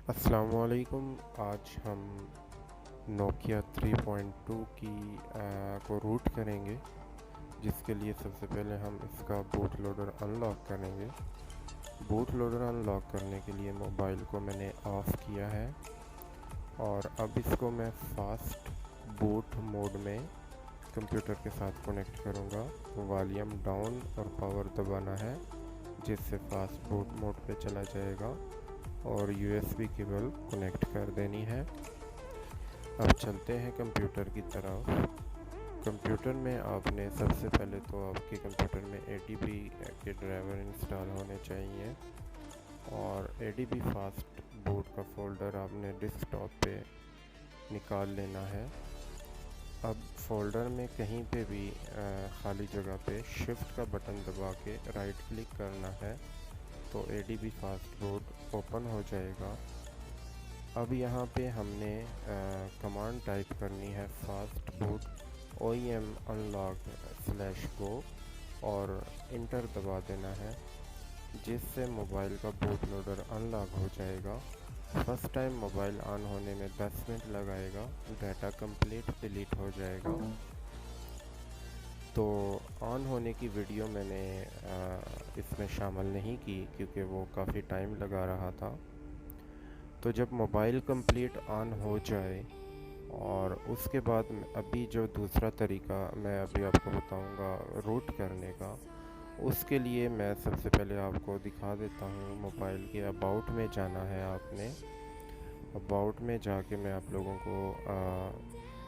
अस्सलामुअलैकुम। आज हम नोकिया 3.2 को रूट करेंगे, जिसके लिए सबसे पहले हम इसका बूट लोडर अनलॉक करेंगे। बूट लोडर अनलॉक करने के लिए मोबाइल को मैंने ऑफ़ किया है और अब इसको मैं फास्ट बूट मोड में कंप्यूटर के साथ कनेक्ट करूँगा। वॉल्यूम डाउन और पावर दबाना है, जिससे फास्ट बूट मोड पे चला जाएगा और यूएसबी केबल कनेक्ट कर देनी है। अब चलते हैं कंप्यूटर की तरफ। कंप्यूटर में आपने सबसे पहले तो आपके कंप्यूटर में एडीबी के ड्राइवर इंस्टॉल होने चाहिए और एडीबी फास्ट बूट का फ़ोल्डर आपने डेस्कटॉप पे निकाल लेना है। अब फ़ोल्डर में कहीं पे भी खाली जगह पे शिफ्ट का बटन दबा के राइट क्लिक करना है तो एडीबी फास्ट बूट ओपन हो जाएगा। अब यहाँ पे हमने कमांड टाइप करनी है फास्ट बूट OEM unlock/go और इंटर दबा देना है, जिससे मोबाइल का बूट लोडर अनलॉक हो जाएगा। फर्स्ट टाइम मोबाइल ऑन होने में 10 मिनट लगाएगा, डाटा कंप्लीट डिलीट हो जाएगा। तो ऑन होने की वीडियो मैंने इसमें शामिल नहीं की क्योंकि वो काफ़ी टाइम लगा रहा था। तो जब मोबाइल कंप्लीट ऑन हो जाए और उसके बाद अभी जो दूसरा तरीका मैं अभी आपको बताऊंगा रूट करने का, उसके लिए मैं सबसे पहले आपको दिखा देता हूँ। मोबाइल के अबाउट में जाना है आपने। अबाउट में जाके मैं आप लोगों को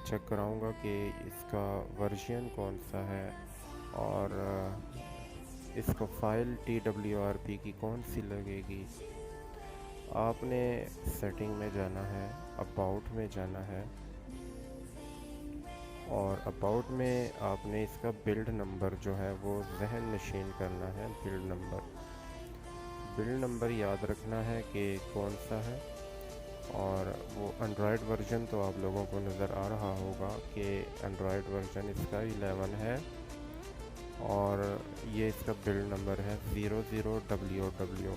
चेक कराऊंगा कि इसका वर्जन कौन सा है और इसको फ़ाइल TWRP की कौन सी लगेगी। आपने सेटिंग में जाना है, अबाउट में जाना है और अबाउट में आपने इसका बिल्ड नंबर जो है वो जहन नशीन करना है। बिल्ड नंबर याद रखना है कि कौन सा है। और वो एंड्रॉयड वर्जन तो आप लोगों को नज़र आ रहा होगा कि एंड्रॉयड वर्जन इसका 11 है और ये इसका बिल्ड नंबर है 00WW।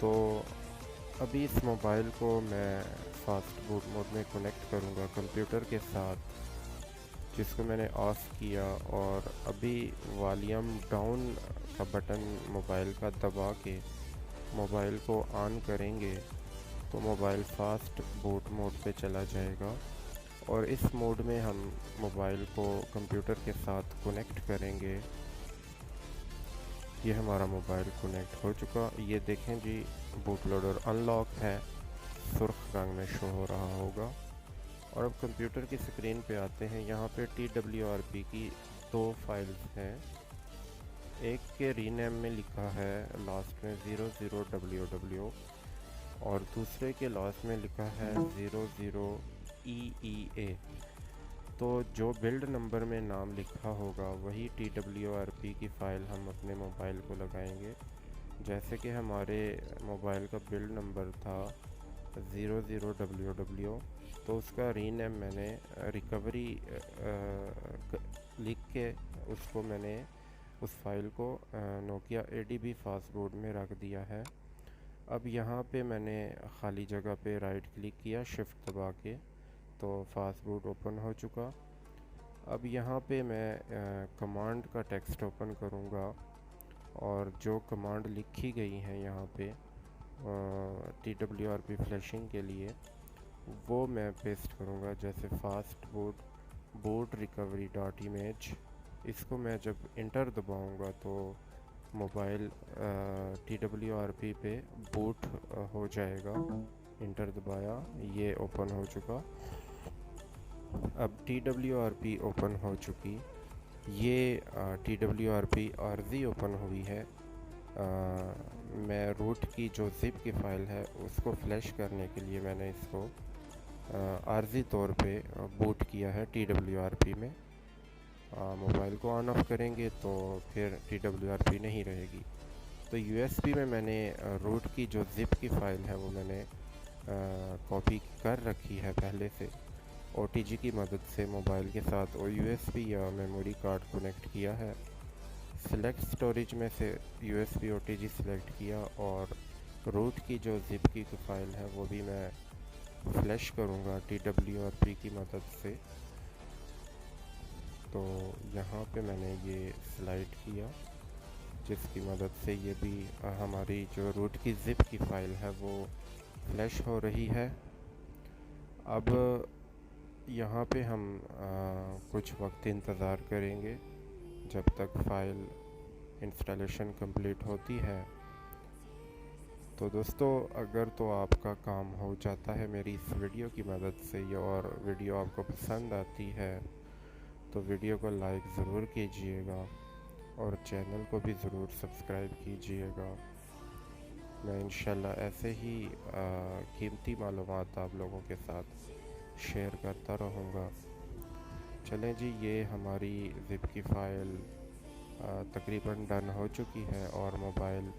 तो अभी इस मोबाइल को मैं फास्ट बूट मोड में कनेक्ट करूँगा कंप्यूटर के साथ, जिसको मैंने ऑफ़ किया और अभी वॉल्यूम डाउन का बटन मोबाइल का दबा के मोबाइल को ऑन करेंगे तो मोबाइल फास्ट बूट मोड पे चला जाएगा और इस मोड में हम मोबाइल को कंप्यूटर के साथ कनेक्ट करेंगे। ये हमारा मोबाइल कनेक्ट हो चुका। ये देखें जी, बूट लोडर अनलॉक है, सुर्ख रंग में शो हो रहा होगा। और अब कंप्यूटर की स्क्रीन पे आते हैं। यहाँ पे TWRP की दो फाइल्स हैं। एक के रीनेम में लिखा है लास्ट में 00WW और दूसरे के लास्ट में लिखा है 00EEA। तो जो बिल्ड नंबर में नाम लिखा होगा वही TWRP की फ़ाइल हम अपने मोबाइल को लगाएंगे। जैसे कि हमारे मोबाइल का बिल्ड नंबर था 00WW, तो उसका रीनेम मैंने रिकवरी लिख के उसको मैंने उस फाइल को नोकिया ADB फास्ट बोर्ड में रख दिया है। अब यहाँ पे मैंने ख़ाली जगह पे राइट क्लिक किया शिफ्ट दबा के, तो फास्ट बूट ओपन हो चुका। अब यहाँ पे मैं कमांड का टेक्स्ट ओपन करूँगा और जो कमांड लिखी गई हैं यहाँ पे TWRP फ्लैशिंग के लिए, वो मैं पेस्ट करूँगा। जैसे fast boot recovery dot image, इसको मैं जब इंटर दबाऊँगा तो मोबाइल TWRP पे बूट हो जाएगा। इंटर दबाया, ये ओपन हो चुका। अब TWRP ओपन हो चुकी। ये TWRP आरजी ओपन हुई है। मैं रूट की जो ज़िप की फ़ाइल है उसको फ्लैश करने के लिए मैंने इसको आरजी तौर पे बूट किया है TWRP में। मोबाइल को ऑन ऑफ करेंगे तो फिर TWRP नहीं रहेगी। तो USB में मैंने रूट की जो ज़िप की फ़ाइल है वो मैंने कॉपी कर रखी है पहले से। OTG की मदद से मोबाइल के साथ USB या मेमोरी कार्ड कनेक्ट किया है। सिलेक्ट स्टोरेज में से USB OTG सिलेक्ट किया और रूट की जो ज़िप की फ़ाइल है वो भी मैं फ्लैश करूँगा TWRP की मदद से। तो यहाँ पे मैंने ये स्लाइड किया, जिसकी मदद से ये भी हमारी जो रूट की ज़िप की फ़ाइल है वो फ्लैश हो रही है। अब यहाँ पे हम कुछ वक्त इंतज़ार करेंगे जब तक फ़ाइल इंस्टॉलेशन कंप्लीट होती है। तो दोस्तों, अगर तो आपका काम हो जाता है मेरी इस वीडियो की मदद से और वीडियो आपको पसंद आती है तो वीडियो को लाइक ज़रूर कीजिएगा और चैनल को भी ज़रूर सब्सक्राइब कीजिएगा। मैं इंशाल्लाह ऐसे ही कीमती मालूमात आप लोगों के साथ शेयर करता रहूँगा। चलें जी, ये हमारी ज़िप की फ़ाइल तकरीबन डन हो चुकी है और मोबाइल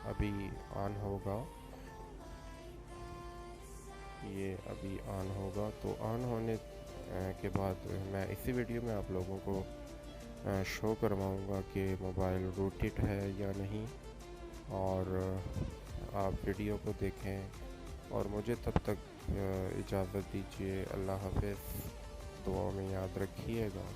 अभी ऑन होगा। ये अभी ऑन होगा, तो ऑन होने के बाद मैं इसी वीडियो में आप लोगों को शो करवाऊँगा कि मोबाइल रूटेड है या नहीं। और आप वीडियो को देखें और मुझे तब तक इजाज़त दीजिए। अल्लाह हाफ़िज़। दुआ में याद रखिएगा।